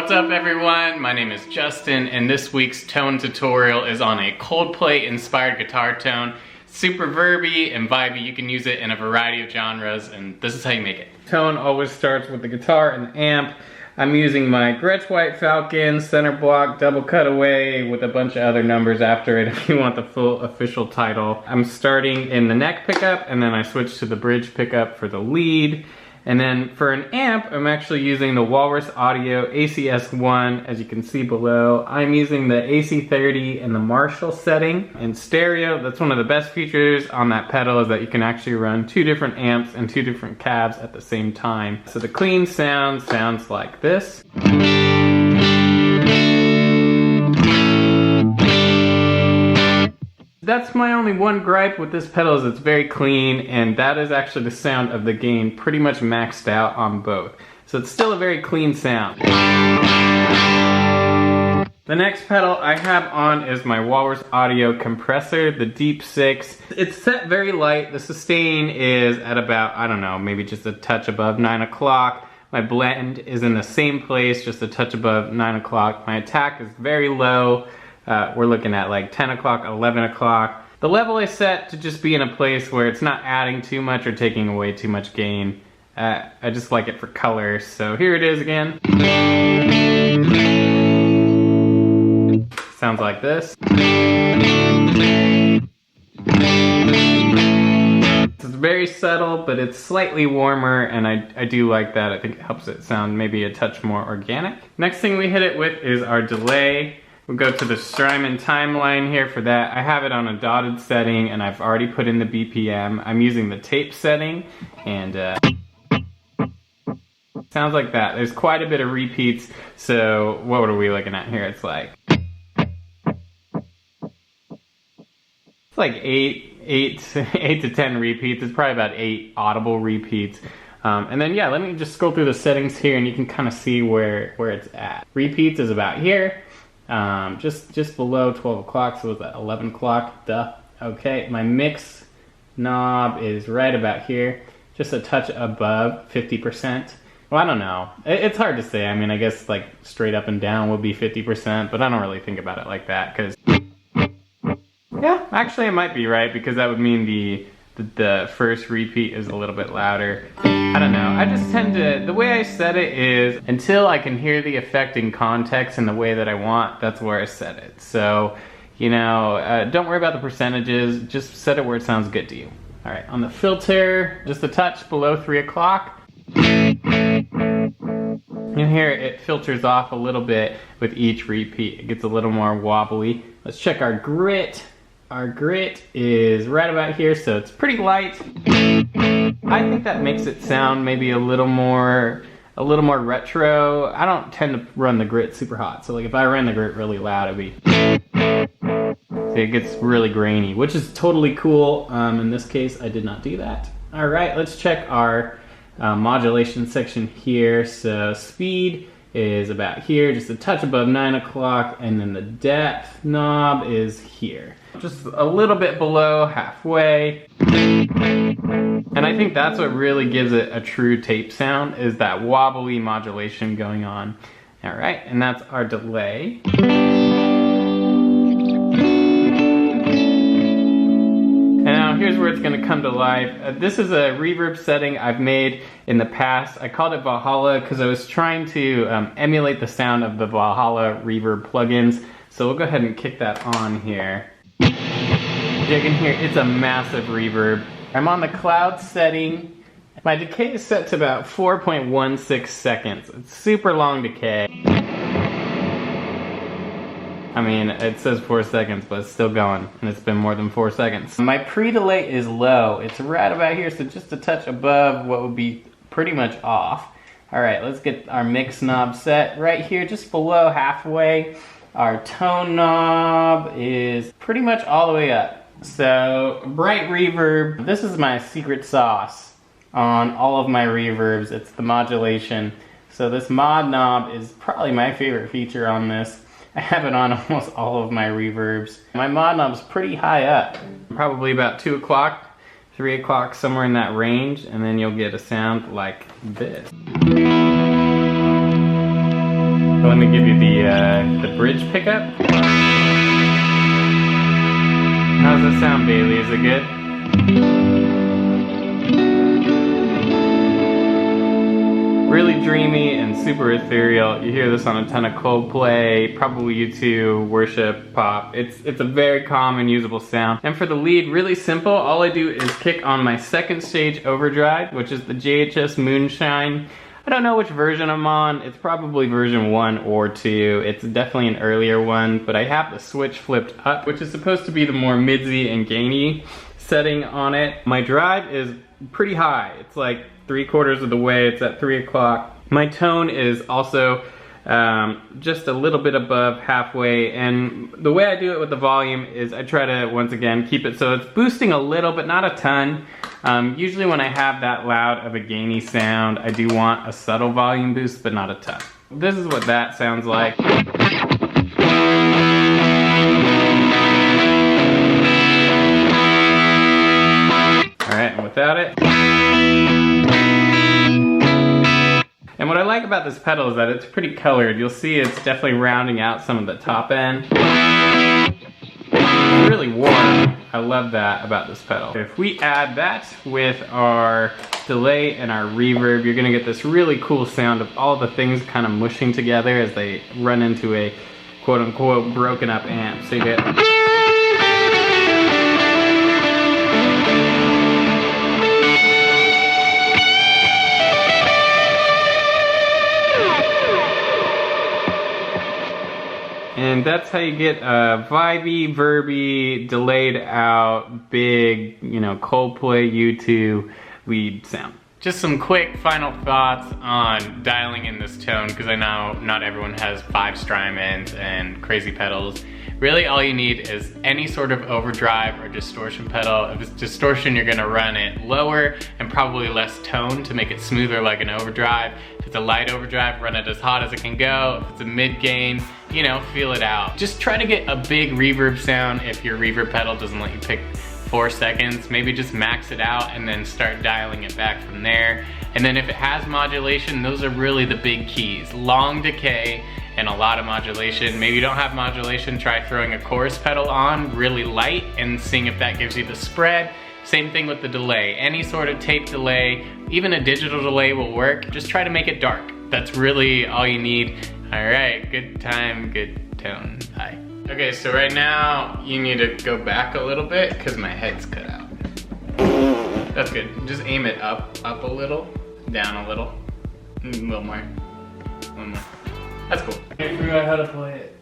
What's up everyone? My name is Justin and this week's tone tutorial is on a Coldplay inspired guitar tone. Super verby and vibey. You can use it in a variety of genres and this is how you make it. Tone always starts with the guitar and the amp. I'm using my Gretsch white Falcon center block double cutaway with a bunch of other numbers after it if you want the full official title. I'm starting in the neck pickup and then I switch to the bridge pickup for the lead. And then for an amp, I'm actually using the Walrus Audio ACS1, as you can see below. I'm using the AC30 and the Marshall setting. In stereo, that's one of the best features on that pedal is that you can actually run two different amps and two different cabs at the same time. So the clean sound sounds like this. That's my only one gripe with this pedal is it's very clean, and that is actually the sound of the gain pretty much maxed out on both. So it's still a very clean sound. The next pedal I have on is my Walrus Audio compressor, the Deep 6. It's set very light. The sustain is at about, I don't know, maybe just a touch above 9 o'clock. My blend is in the same place, just a touch above 9 o'clock. My attack is very low. We're looking at like 10 o'clock, 11 o'clock. The level I set to just be in a place where it's not adding too much or taking away too much gain. I just like it for color, so here it is again. Sounds like this. It's very subtle, but it's slightly warmer, and I do like that. I think it helps it sound maybe a touch more organic. Next thing we hit it with is our delay. We'll go to the Strymon Timeline here for that. I have it on a dotted setting and I've already put in the BPM. I'm using the tape setting and sounds like that. There's quite a bit of repeats, so what are we looking at here? It's like eight to 10 repeats. It's probably about 8 audible repeats. And then yeah, let me just scroll through the settings here and you can kind of see where it's at. Repeats is about here. Just below 12 o'clock, so it's at 11 o'clock, duh. Okay, my mix knob is right about here, just a touch above 50%. Well, I don't know. It's hard to say. I mean, I guess like straight up and down would be 50%, but I don't really think about it like that, because yeah, actually it might be right, because that would mean the first repeat is a little bit louder. I don't know, I just tend to, the way I set it is, until I can hear the effect in context in the way that I want, that's where I set it. So, you know, don't worry about the percentages, just set it where it sounds good to you. Alright, on the filter, just a touch below 3 o'clock. And here it filters off a little bit with each repeat. It gets a little more wobbly. Let's check our grit. Our grit is right about here, so it's pretty light. I think that makes it sound maybe a little more retro. I don't tend to run the grit super hot, so like if I ran the grit really loud, it'd be, so it gets really grainy, which is totally cool. In this case, I did not do that. All right, let's check our modulation section here. So speed is about here, just a touch above 9 o'clock, and then the depth knob is here. Just a little bit below halfway. And I think that's what really gives it a true tape sound, is that wobbly modulation going on. All right, and that's our delay. And now here's where it's gonna come to life. This is a reverb setting I've made in the past. I called it Valhalla because I was trying to emulate the sound of the Valhalla reverb plugins. So we'll go ahead and kick that on here. You can hear it's a massive reverb. I'm on the cloud setting. My decay is set to about 4.16 seconds. It's super long decay. I mean, it says 4 seconds, but it's still going, and it's been more than 4 seconds. My pre-delay is low. It's right about here, so just a touch above what would be pretty much off. All right, let's get our mix knob set right here, just below halfway. Our tone knob is pretty much all the way up. So, bright reverb. This is my secret sauce on all of my reverbs. It's the modulation. So this mod knob is probably my favorite feature on this. I have it on almost all of my reverbs. My mod knob's pretty high up. Probably about 2 o'clock, 3 o'clock, somewhere in that range, and then you'll get a sound like this. Let me give you the bridge pickup. How's it sound, Bailey? Is it good? Really dreamy and super ethereal. You hear this on a ton of Coldplay, probably U2, worship, pop. It's a very calm and usable sound. And for the lead, really simple. All I do is kick on my second stage overdrive, which is the JHS Moonshine. I don't know which version I'm on. It's probably version 1 or 2. It's definitely an earlier one, but I have the switch flipped up, which is supposed to be the more midsy and gainy setting on it. My drive is pretty high. It's like 3/4 of the way. It's at 3 o'clock. My tone is also just a little bit above halfway, and the way I do it with the volume is I try to, once again, keep it so it's boosting a little, but not a ton. Usually when I have that loud of a gainy sound, I do want a subtle volume boost, but not a ton. This is what that sounds like. Alright, and without it. And what I like about this pedal is that it's pretty colored. You'll see it's definitely rounding out some of the top end. It's really warm. I love that about this pedal. If we add that with our delay and our reverb, you're gonna get this really cool sound of all the things kind of mushing together as they run into a quote-unquote broken up amp. So you get... And that's how you get a vibey, verby, delayed out, big, you know, Coldplay U2 lead sound. Just some quick final thoughts on dialing in this tone, because I know not everyone has 5 Strymons and crazy pedals. Really all you need is any sort of overdrive or distortion pedal. If it's distortion, you're gonna run it lower and probably less tone to make it smoother like an overdrive. If it's a light overdrive, run it as hot as it can go. If it's a mid gain, you know, feel it out. Just try to get a big reverb sound. If your reverb pedal doesn't let you pick 4 seconds, maybe just max it out and then start dialing it back from there. And then if it has modulation, those are really the big keys. Long decay and a lot of modulation. Maybe you don't have modulation, try throwing a chorus pedal on really light and seeing if that gives you the spread. Same thing with the delay. Any sort of tape delay, even a digital delay will work. Just try to make it dark. That's really all you need. All right, good time, good tone, bye. Okay, so right now you need to go back a little bit because my head's cut out. That's good. Just aim it up a little, down a little, a little more, one more. That's cool. I figured out how to play it.